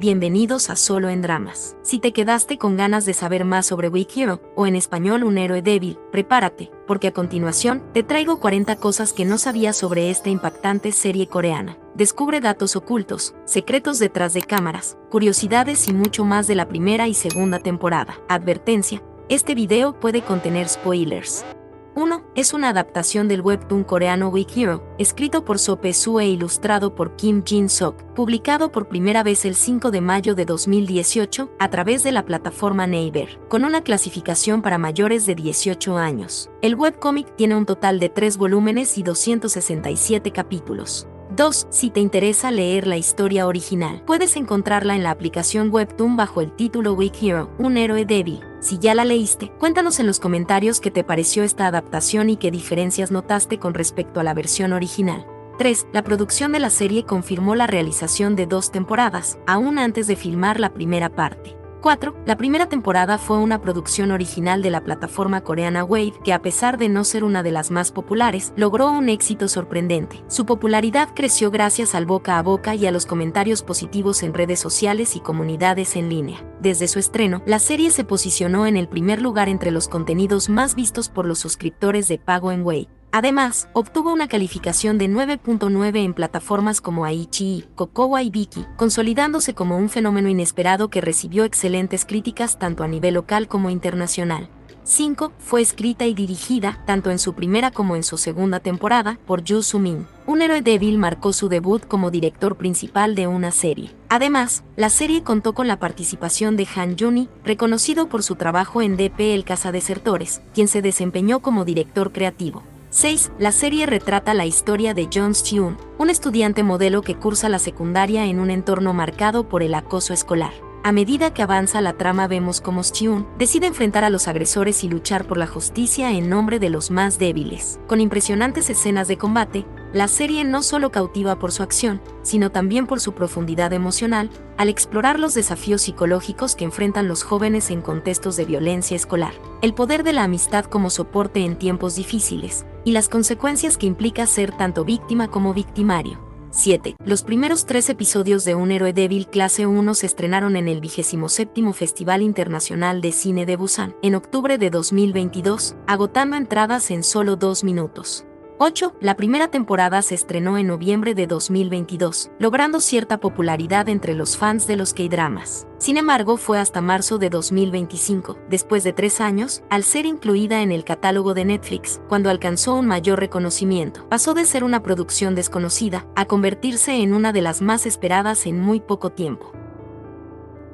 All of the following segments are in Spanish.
bienvenidos a Solo en Dramas. Si te quedaste con ganas de saber más sobre Weak Hero, o en español Un héroe débil, prepárate, porque a continuación te traigo 40 cosas que no sabías sobre esta impactante serie coreana. Descubre datos ocultos, secretos detrás de cámaras, curiosidades y mucho más de la primera y segunda temporada. Advertencia, este video puede contener spoilers. 1. Es una adaptación del webtoon coreano Weak Hero, escrito por So Pe-soo e ilustrado por Kim Jin-sok, publicado por primera vez el 5 de mayo de 2018 a través de la plataforma Naver, con una clasificación para mayores de 18 años. El webcómic tiene un total de 3 volúmenes y 267 capítulos. 2. Si te interesa leer la historia original, puedes encontrarla en la aplicación Webtoon bajo el título Weak Hero, Un héroe débil. Si ya la leíste, cuéntanos en los comentarios qué te pareció esta adaptación y qué diferencias notaste con respecto a la versión original. 3. La producción de la serie confirmó la realización de 2 temporadas, aún antes de filmar la primera parte. 4. La primera temporada fue una producción original de la plataforma coreana Wave que, a pesar de no ser una de las más populares, logró un éxito sorprendente. Su popularidad creció gracias al boca a boca y a los comentarios positivos en redes sociales y comunidades en línea. Desde su estreno, la serie se posicionó en el primer lugar entre los contenidos más vistos por los suscriptores de pago en Wave. Además, obtuvo una calificación de 9.9 en plataformas como Aichi, Cocoa y Viki, consolidándose como un fenómeno inesperado que recibió excelentes críticas tanto a nivel local como internacional. 5. Fue escrita y dirigida, tanto en su primera como en su segunda temporada, por Yoo Soo-min. Un héroe débil marcó su debut como director principal de una serie. Además, la serie contó con la participación de Han Juni, reconocido por su trabajo en DP El Cazadesertores, quien se desempeñó como director creativo. 6. La serie retrata la historia de Jong Seon, un estudiante modelo que cursa la secundaria en un entorno marcado por el acoso escolar. A medida que avanza la trama vemos cómo Seon decide enfrentar a los agresores y luchar por la justicia en nombre de los más débiles. Con impresionantes escenas de combate, la serie no solo cautiva por su acción, sino también por su profundidad emocional, al explorar los desafíos psicológicos que enfrentan los jóvenes en contextos de violencia escolar, el poder de la amistad como soporte en tiempos difíciles, y las consecuencias que implica ser tanto víctima como victimario. 7. Los primeros 3 episodios de Un héroe débil clase 1 se estrenaron en el 27º Festival Internacional de Cine de Busan, en octubre de 2022, agotando entradas en solo 2 minutos. 8. La primera temporada se estrenó en noviembre de 2022, logrando cierta popularidad entre los fans de los K-dramas. Sin embargo, fue hasta marzo de 2025, después de 3 años, al ser incluida en el catálogo de Netflix, cuando alcanzó un mayor reconocimiento. Pasó de ser una producción desconocida a convertirse en una de las más esperadas en muy poco tiempo.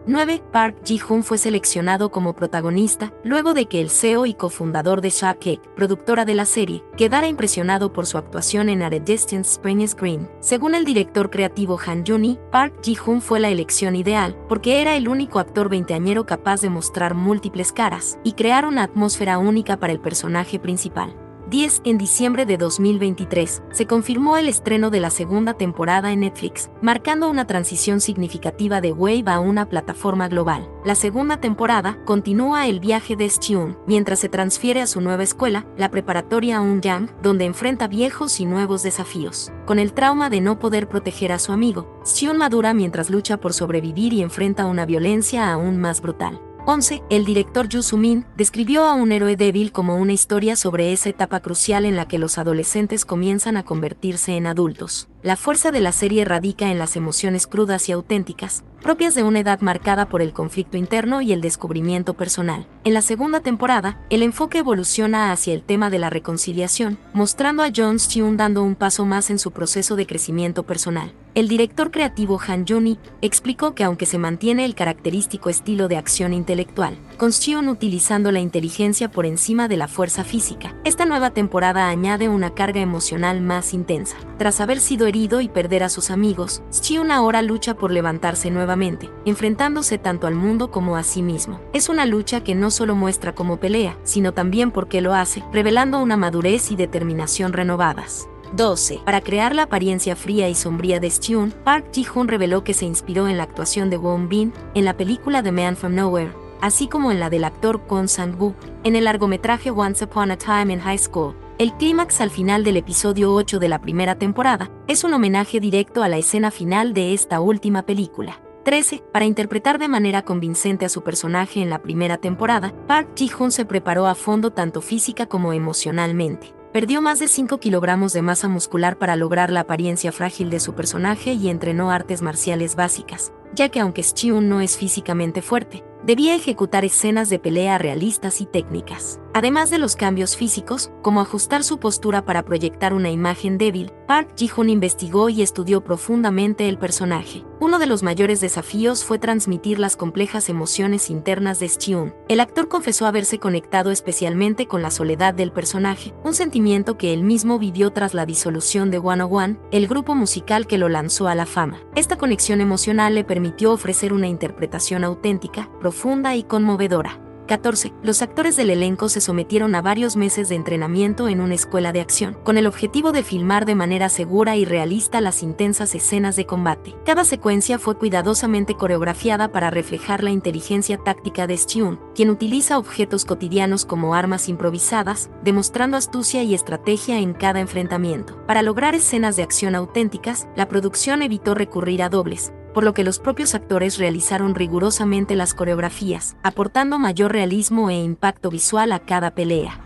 9. Park Ji-hoon fue seleccionado como protagonista, luego de que el CEO y cofundador de Shake, productora de la serie, quedara impresionado por su actuación en At a Distance Spring is Green. Según el director creativo Han Juni, Park Ji-hoon fue la elección ideal, porque era el único actor veinteañero capaz de mostrar múltiples caras y crear una atmósfera única para el personaje principal. 10. En diciembre de 2023, se confirmó el estreno de la segunda temporada en Netflix, marcando una transición significativa de Wave a una plataforma global. La segunda temporada continúa el viaje de Seon, mientras se transfiere a su nueva escuela, la preparatoria Unyang, donde enfrenta viejos y nuevos desafíos. Con el trauma de no poder proteger a su amigo, Seon madura mientras lucha por sobrevivir y enfrenta una violencia aún más brutal. 11. El director Yoo Soo-min describió a Un héroe débil como una historia sobre esa etapa crucial en la que los adolescentes comienzan a convertirse en adultos. La fuerza de la serie radica en las emociones crudas y auténticas, propias de una edad marcada por el conflicto interno y el descubrimiento personal. En la segunda temporada, el enfoque evoluciona hacia el tema de la reconciliación, mostrando a Jong Seon dando un paso más en su proceso de crecimiento personal. El director creativo Han Juni explicó que aunque se mantiene el característico estilo de acción intelectual, con Seon utilizando la inteligencia por encima de la fuerza física, esta nueva temporada añade una carga emocional más intensa. Tras haber sido herido y perder a sus amigos, Seon ahora lucha por levantarse nuevamente, enfrentándose tanto al mundo como a sí mismo. Es una lucha que no solo muestra cómo pelea, sino también por qué lo hace, revelando una madurez y determinación renovadas. 12. Para crear la apariencia fría y sombría de Seon, Park Ji-hoon reveló que se inspiró en la actuación de Won Bin en la película The Man from Nowhere, así como en la del actor Kwon Sang-woo en el largometraje Once Upon a Time in High School. El clímax al final del episodio 8 de la primera temporada es un homenaje directo a la escena final de esta última película. 13. Para interpretar de manera convincente a su personaje en la primera temporada, Park Ji-hoon se preparó a fondo tanto física como emocionalmente. Perdió más de 5 kilogramos de masa muscular para lograr la apariencia frágil de su personaje y entrenó artes marciales básicas, ya que aunque Seung no es físicamente fuerte, debía ejecutar escenas de pelea realistas y técnicas. Además de los cambios físicos, como ajustar su postura para proyectar una imagen débil, Park Ji-hoon investigó y estudió profundamente el personaje. Uno de los mayores desafíos fue transmitir las complejas emociones internas de Seung. El actor confesó haberse conectado especialmente con la soledad del personaje, un sentimiento que él mismo vivió tras la disolución de 101, el grupo musical que lo lanzó a la fama. Esta conexión emocional le permitió ofrecer una interpretación auténtica, profunda y conmovedora. 14. Los actores del elenco se sometieron a varios meses de entrenamiento en una escuela de acción, con el objetivo de filmar de manera segura y realista las intensas escenas de combate. Cada secuencia fue cuidadosamente coreografiada para reflejar la inteligencia táctica de Seung, quien utiliza objetos cotidianos como armas improvisadas, demostrando astucia y estrategia en cada enfrentamiento. Para lograr escenas de acción auténticas, la producción evitó recurrir a dobles, por lo que los propios actores realizaron rigurosamente las coreografías, aportando mayor realismo e impacto visual a cada pelea.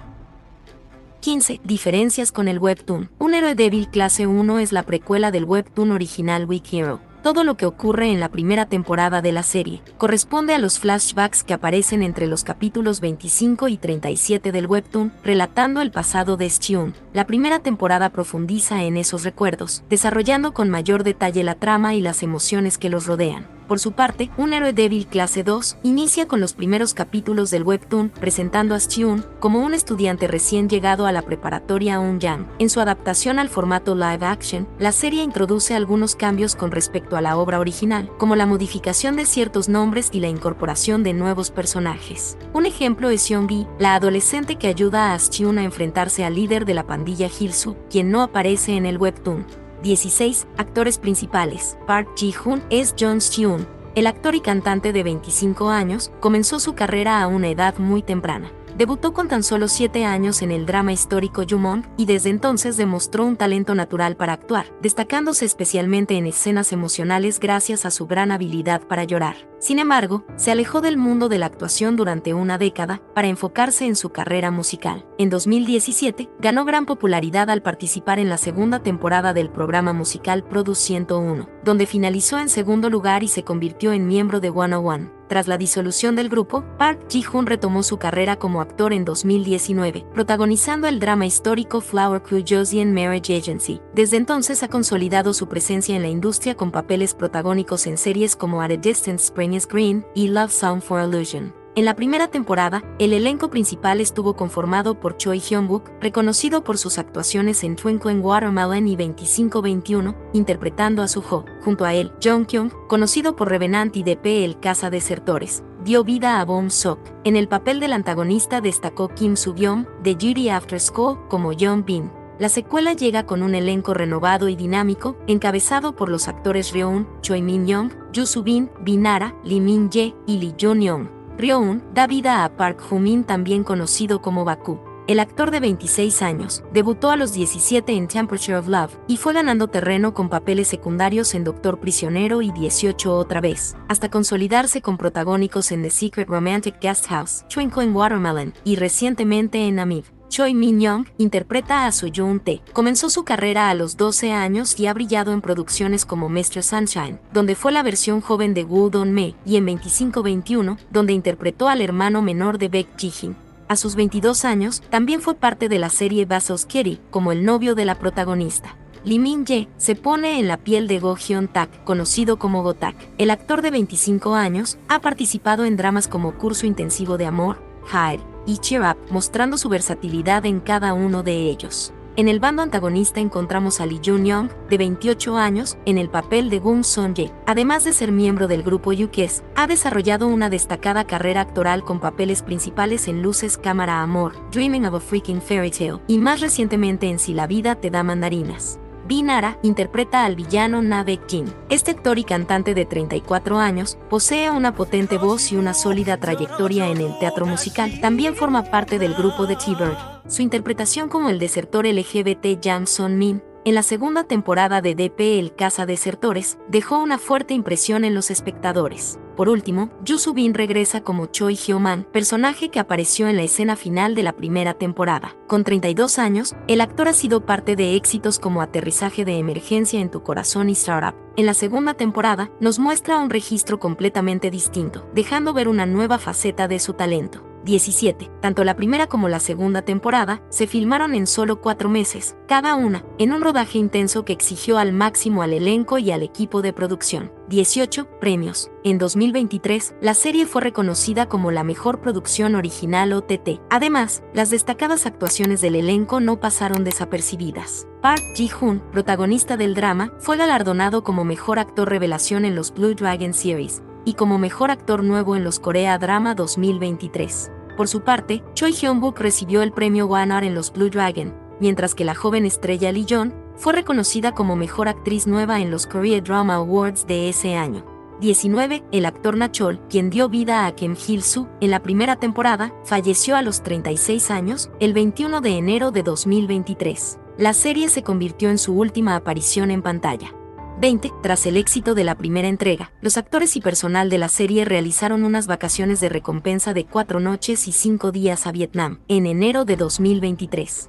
15. Diferencias con el webtoon. Un héroe débil clase 1 es la precuela del webtoon original Weak Hero. Todo lo que ocurre en la primera temporada de la serie corresponde a los flashbacks que aparecen entre los capítulos 25 y 37 del webtoon, relatando el pasado de Seung. La primera temporada profundiza en esos recuerdos, desarrollando con mayor detalle la trama y las emociones que los rodean. Por su parte, Un héroe débil clase 2 inicia con los primeros capítulos del webtoon, presentando a Seung como un estudiante recién llegado a la preparatoria Unyang. En su adaptación al formato live action, la serie introduce algunos cambios con respecto a la obra original, como la modificación de ciertos nombres y la incorporación de nuevos personajes. Un ejemplo es Seung-gi, la adolescente que ayuda a Seung a enfrentarse al líder de la pandilla Hillsoo, quien no aparece en el webtoon. 16. Actores principales. Park Ji-hoon es Jung Seung. El actor y cantante de 25 años comenzó su carrera a una edad muy temprana. Debutó con tan solo 7 años en el drama histórico Jumong y desde entonces demostró un talento natural para actuar, destacándose especialmente en escenas emocionales gracias a su gran habilidad para llorar. Sin embargo, se alejó del mundo de la actuación durante una década para enfocarse en su carrera musical. En 2017, ganó gran popularidad al participar en la segunda temporada del programa musical Produce 101, donde finalizó en segundo lugar y se convirtió en miembro de 101. Tras la disolución del grupo, Park Ji-hoon retomó su carrera como actor en 2019, protagonizando el drama histórico Flower Crew Joseon Marriage Agency. Desde entonces ha consolidado su presencia en la industria con papeles protagónicos en series como At a Distance Spring is Green y Love Song for Illusion. En la primera temporada, el elenco principal estuvo conformado por Choi Hyun-wook, reconocido por sus actuaciones en Twinkling Watermelon y 2521, interpretando a Suho. Junto a él, Jong Kyung, conocido por Revenant y DP El Caza Desertores, dio vida a Bong Sok. En el papel del antagonista destacó Kim Soo-byung, de Duty After School, como Yeon Bin. La secuela llega con un elenco renovado y dinámico, encabezado por los actores Ryo-eun, Choi Min-young, Yoo Soo-bin, Bin-ara, Lee Min-jae y Lee Jun-young. Ryo-eun da vida a Park Joo-min, también conocido como Baku. El actor de 26 años debutó a los 17 en Temperature of Love y fue ganando terreno con papeles secundarios en Doctor Prisionero y 18 otra vez, hasta consolidarse con protagónicos en The Secret Romantic Guest House, Twinkling Watermelon y recientemente en Amib. Choi Min-young interpreta a Soo-yoon-tae. Comenzó su carrera a los 12 años y ha brillado en producciones como Mr. Sunshine, donde fue la versión joven de Woo Don-me, y en 2521, donde interpretó al hermano menor de Baek Ji-hin. A sus 22 años, también fue parte de la serie Vasos Kitty, como el novio de la protagonista. Lee Min-jae se pone en la piel de Go Hyun-tak, conocido como Go-tak. El actor de 25 años ha participado en dramas como Curso Intensivo de Amor, Hide y Cheer Up, mostrando su versatilidad en cada uno de ellos. En el bando antagonista encontramos a Lee Jun-young, de 28 años, en el papel de Gung Son-ye. Además de ser miembro del grupo U-KISS, ha desarrollado una destacada carrera actoral con papeles principales en Luces, Cámara, Amor, Dreaming of a Freaking Fairy Tale, y más recientemente en Si la vida te da mandarinas. Bin-ara interpreta al villano Na Baek-jin. Este actor y cantante de 34 años posee una potente voz y una sólida trayectoria en el teatro musical. También forma parte del grupo de T-Bird. Su interpretación como el desertor LGBT Jang Son-min en la segunda temporada de DP El Cazadesertores, dejó una fuerte impresión en los espectadores. Por último, Yoo Soo-bin regresa como Choi Hyo-man, personaje que apareció en la escena final de la primera temporada. Con 32 años, el actor ha sido parte de éxitos como Aterrizaje de Emergencia en tu Corazón y Startup. En la segunda temporada, nos muestra un registro completamente distinto, dejando ver una nueva faceta de su talento. 17. Tanto la primera como la segunda temporada se filmaron en solo 4 meses, cada una, en un rodaje intenso que exigió al máximo al elenco y al equipo de producción. 18. Premios. En 2023, la serie fue reconocida como la mejor producción original OTT. Además, las destacadas actuaciones del elenco no pasaron desapercibidas. Park Ji-hoon, protagonista del drama, fue galardonado como mejor actor revelación en los Blue Dragon Series y como mejor actor nuevo en los Korea Drama 2023. Por su parte, Choi Hyun-wook recibió el premio One-Ar en los Blue Dragon, mientras que la joven estrella Lee Yeon fue reconocida como mejor actriz nueva en los Korea Drama Awards de ese año. 19. El actor Na Chol, quien dio vida a Kim Hil-soo en la primera temporada, falleció a los 36 años, el 21 de enero de 2023. La serie se convirtió en su última aparición en pantalla. 20. Tras el éxito de la primera entrega, los actores y personal de la serie realizaron unas vacaciones de recompensa de 4 noches y 5 días a Vietnam, en enero de 2023.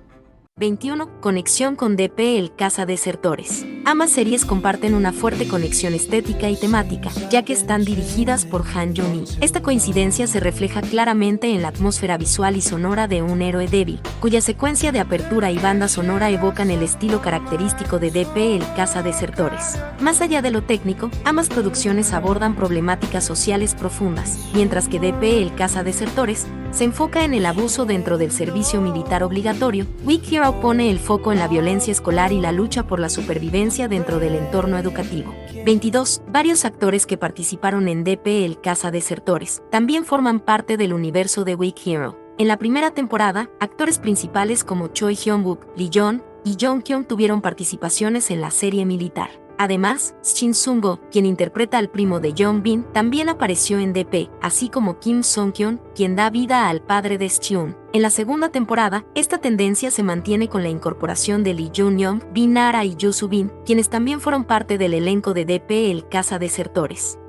21. Conexión con DP El Cazadesertores. Ambas series comparten una fuerte conexión estética y temática, ya que están dirigidas por Han Jung-mi. Esta coincidencia se refleja claramente en la atmósfera visual y sonora de Un héroe débil, cuya secuencia de apertura y banda sonora evocan el estilo característico de DP El Cazadesertores. Más allá de lo técnico, ambas producciones abordan problemáticas sociales profundas, mientras que DP El Cazadesertores se enfoca en el abuso dentro del servicio militar obligatorio. Weak Hero pone el foco en la violencia escolar y la lucha por la supervivencia dentro del entorno educativo. 22. Varios actores que participaron en DP El Cazadesertores también forman parte del universo de Weak Hero. En la primera temporada, actores principales como Choi Hyun-wook, Lee Yeon y Jong Kyung tuvieron participaciones en la serie militar. Además, Shin Sung-go, quien interpreta al primo de Yeon-bin, también apareció en DP, así como Kim Song-kyun, quien da vida al padre de Seung. En la segunda temporada, esta tendencia se mantiene con la incorporabin de Lee Jun-young, Bin Nara y Yoo Soo-bin, quienes también fueron parte del elenco de DP El Cazadesertores.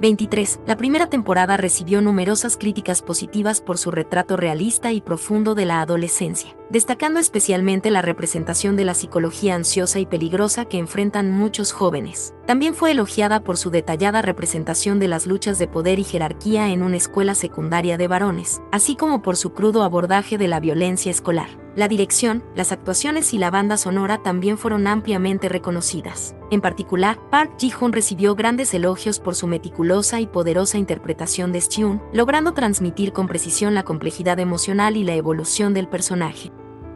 23. La primera temporada recibió numerosas críticas positivas por su retrato realista y profundo de la adolescencia, destacando especialmente la representación de la psicología ansiosa y peligrosa que enfrentan muchos jóvenes. También fue elogiada por su detallada representación de las luchas de poder y jerarquía en una escuela secundaria de varones, así como por su crudo abordaje de la violencia escolar. La dirección, las actuaciones y la banda sonora también fueron ampliamente reconocidas. En particular, Park Ji-hoon recibió grandes elogios por su meticulosa y poderosa interpretación de Seung, logrando transmitir con precisión la complejidad emocional y la evolución del personaje.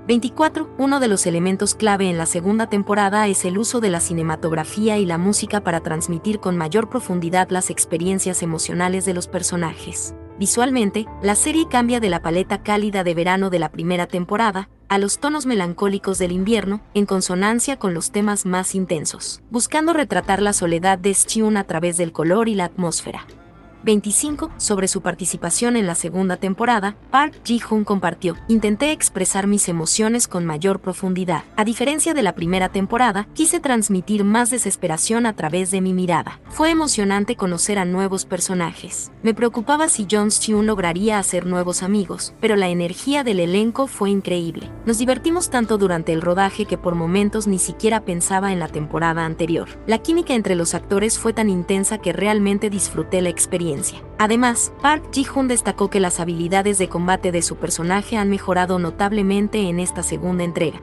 24. Uno de los elementos clave en la segunda temporada es el uso de la cinematografía y la música para transmitir con mayor profundidad las experiencias emocionales de los personajes. Visualmente, la serie cambia de la paleta cálida de verano de la primera temporada a los tonos melancólicos del invierno, en consonancia con los temas más intensos, buscando retratar la soledad de Seung a través del color y la atmósfera. 25. Sobre su participación en la segunda temporada, Park Ji-hoon compartió: intenté expresar mis emociones con mayor profundidad. A diferencia de la primera temporada, quise transmitir más desesperación a través de mi mirada. Fue emocionante conocer a nuevos personajes. Me preocupaba si Jong Seung lograría hacer nuevos amigos, pero la energía del elenco fue increíble. Nos divertimos tanto durante el rodaje que por momentos ni siquiera pensaba en la temporada anterior. La química entre los actores fue tan intensa que realmente disfruté la experiencia. Además, Park Ji-hoon destacó que las habilidades de combate de su personaje han mejorado notablemente en esta segunda entrega.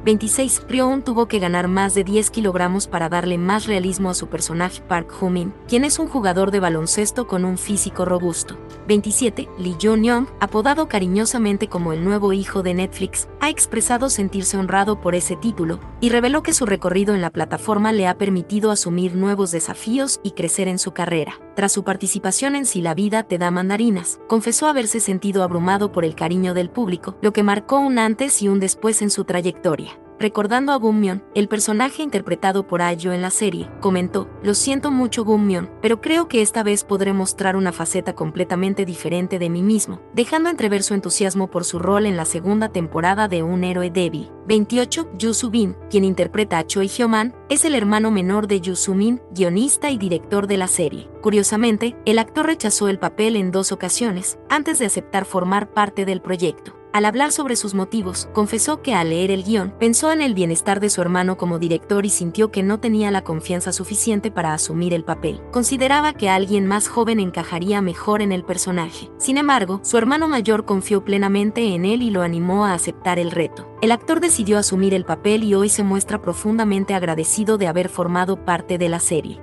26. Ryo-eun tuvo que ganar más de 10 kilogramos para darle más realismo a su personaje Park Joo-min, quien es un jugador de baloncesto con un físico robusto. 27. Lee Jun-young, apodado cariñosamente como el nuevo hijo de Netflix, ha expresado sentirse honrado por ese título, y reveló que su recorrido en la plataforma le ha permitido asumir nuevos desafíos y crecer en su carrera. Tras su participación en Si la vida te da mandarinas, confesó haberse sentido abrumado por el cariño del público, lo que marcó un antes y un después en su trayectoria. Recordando a Gum-myeon, el personaje interpretado por Ah-yo en la serie, comentó: "Lo siento mucho Gum-myeon, pero creo que esta vez podré mostrar una faceta completamente diferente de mí mismo", dejando entrever su entusiasmo por su rol en la segunda temporada de Un héroe débil. 28. Yoo Soo-bin, quien interpreta a Choi Hyo-man, es el hermano menor de Yoo Soo-min, guionista y director de la serie. Curiosamente, el actor rechazó el papel en 2 ocasiones, antes de aceptar formar parte del proyecto. Al hablar sobre sus motivos, confesó que al leer el guión, pensó en el bienestar de su hermano como director y sintió que no tenía la confianza suficiente para asumir el papel. Consideraba que alguien más joven encajaría mejor en el personaje. Sin embargo, su hermano mayor confió plenamente en él y lo animó a aceptar el reto. El actor decidió asumir el papel y hoy se muestra profundamente agradecido de haber formado parte de la serie.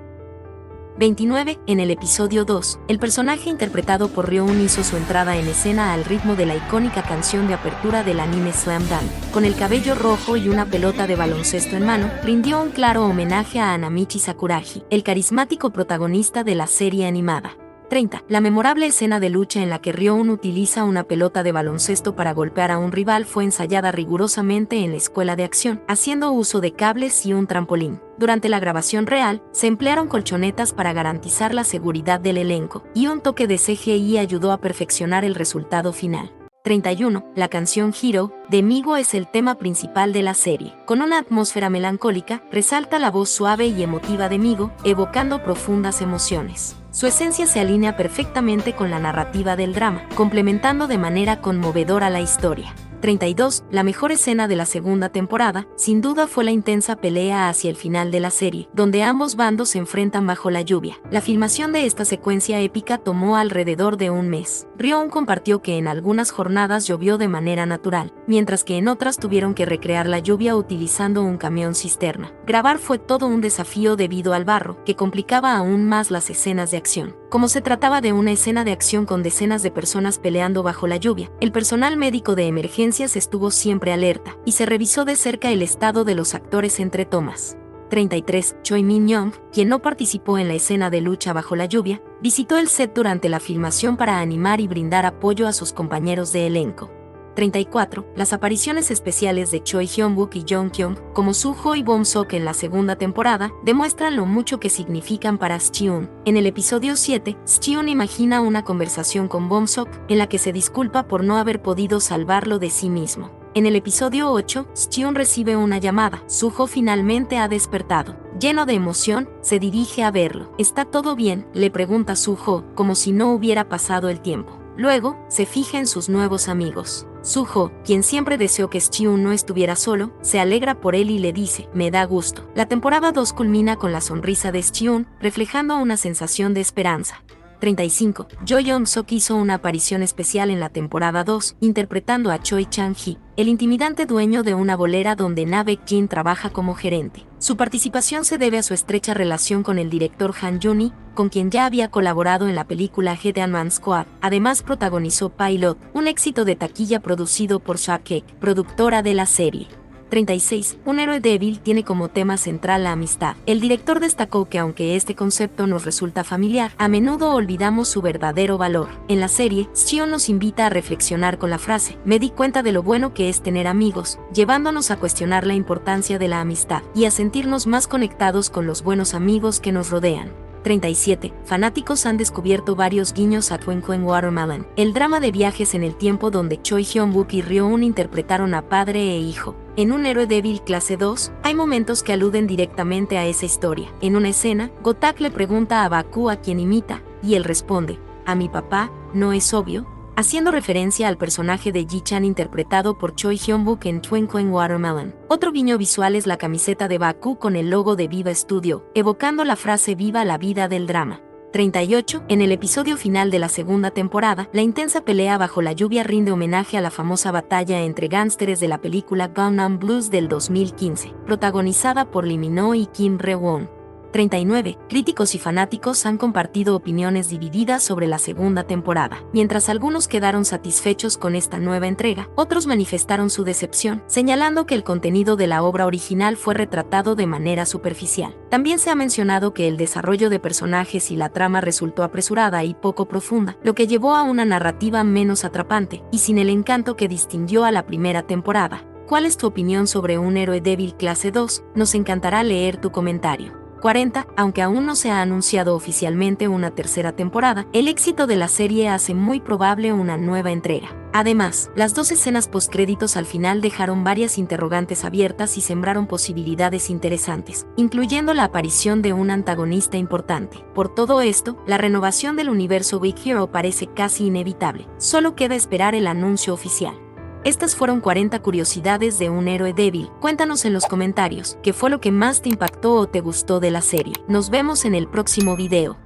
29. En el episodio 2, el personaje interpretado por Ryo-un hizo su entrada en escena al ritmo de la icónica canción de apertura del anime Slam Dunk. Con el cabello rojo y una pelota de baloncesto en mano, rindió un claro homenaje a Hanamichi Sakuragi, el carismático protagonista de la serie animada. 30. La memorable escena de lucha en la que Ryo-un utiliza una pelota de baloncesto para golpear a un rival fue ensayada rigurosamente en la escuela de acción, haciendo uso de cables y un trampolín. Durante la grabación real, se emplearon colchonetas para garantizar la seguridad del elenco, y un toque de CGI ayudó a perfeccionar el resultado final. 31. La canción Hero, de Migo es el tema principal de la serie. Con una atmósfera melancólica, resalta la voz suave y emotiva de Migo, evocando profundas emociones. Su esencia se alinea perfectamente con la narrativa del drama, complementando de manera conmovedora la historia. 32. La mejor escena de la segunda temporada, sin duda, fue la intensa pelea hacia el final de la serie, donde ambos bandos se enfrentan bajo la lluvia. La filmación de esta secuencia épica tomó alrededor de un mes. Ryo-un compartió que en algunas jornadas llovió de manera natural, mientras que en otras tuvieron que recrear la lluvia utilizando un camión cisterna. Grabar fue todo un desafío debido al barro, que complicaba aún más las escenas de acción. Como se trataba de una escena de acción con decenas de personas peleando bajo la lluvia, el personal médico de emergencias estuvo siempre alerta, y se revisó de cerca el estado de los actores entre tomas. 33. Choi Min-young, quien no participó en la escena de lucha bajo la lluvia, visitó el set durante la filmación para animar y brindar apoyo a sus compañeros de elenco. 34. Las apariciones especiales de Choi Hyun-wook y Jong Kyung, como Soo-ho y Bong-seok en la segunda temporada, demuestran lo mucho que significan para Scheon. En el episodio 7, Scheon imagina una conversación con Bong-seok, en la que se disculpa por no haber podido salvarlo de sí mismo. En el episodio 8, Scheon recibe una llamada. Soo-ho finalmente ha despertado. Lleno de emoción, se dirige a verlo. ¿Está todo bien?, le pregunta Soo-ho, como si no hubiera pasado el tiempo. Luego, se fija en sus nuevos amigos. Soo-ho, quien siempre deseó que Scheon no estuviera solo, se alegra por él y le dice: "Me da gusto". La temporada 2 culmina con la sonrisa de Scheon, reflejando una sensación de esperanza. 35. Jo Yeon-seok hizo una aparición especial en la temporada 2, interpretando a Choi Chang-hee, el intimidante dueño de una bolera donde Na Baek-jin trabaja como gerente. Su participación se debe a su estrecha relación con el director Han Jun-hee, con quien ya había colaborado en la película Headman Squad. Además protagonizó Pilot, un éxito de taquilla producido por Shakek, productora de la serie. 36. Un héroe débil tiene como tema central la amistad. El director destacó que aunque este concepto nos resulta familiar, a menudo olvidamos su verdadero valor. En la serie, Scheon nos invita a reflexionar con la frase: "Me di cuenta de lo bueno que es tener amigos", llevándonos a cuestionar la importancia de la amistad y a sentirnos más conectados con los buenos amigos que nos rodean. 37. Fanáticos han descubierto varios guiños a Twinkling Watermelon, el drama de viajes en el tiempo donde Choi Hyun-wook y Ryo-un interpretaron a padre e hijo. En Un héroe débil clase 2, hay momentos que aluden directamente a esa historia. En una escena, Gotak le pregunta a Baku a quien imita, y él responde: "¿A mi papá? ¿No es obvio?", haciendo referencia al personaje de Ji-chan interpretado por Choi Hyun-wook en Twinkling Watermelon. Otro guiño visual es la camiseta de Baku con el logo de Viva Studio, evocando la frase "Viva la vida del drama". 38. En el episodio final de la segunda temporada, la intensa pelea bajo la lluvia rinde homenaje a la famosa batalla entre gángsteres de la película Gangnam Blues del 2015, protagonizada por Lee Min-ho y Kim Re-won. 39. Críticos y fanáticos han compartido opiniones divididas sobre la segunda temporada. Mientras algunos quedaron satisfechos con esta nueva entrega, otros manifestaron su decepción, señalando que el contenido de la obra original fue retratado de manera superficial. También se ha mencionado que el desarrollo de personajes y la trama resultó apresurada y poco profunda, lo que llevó a una narrativa menos atrapante y sin el encanto que distinguió a la primera temporada. ¿Cuál es tu opinión sobre un héroe débil clase 2? Nos encantará leer tu comentario. 40. Aunque aún no se ha anunciado oficialmente una tercera temporada, el éxito de la serie hace muy probable una nueva entrega. Además, las 2 escenas postcréditos al final dejaron varias interrogantes abiertas y sembraron posibilidades interesantes, incluyendo la aparición de un antagonista importante. Por todo esto, la renovación del universo Weak Hero parece casi inevitable. Solo queda esperar el anuncio oficial. Estas fueron 40 curiosidades de un héroe débil. Cuéntanos en los comentarios qué fue lo que más te impactó o te gustó de la serie. Nos vemos en el próximo video.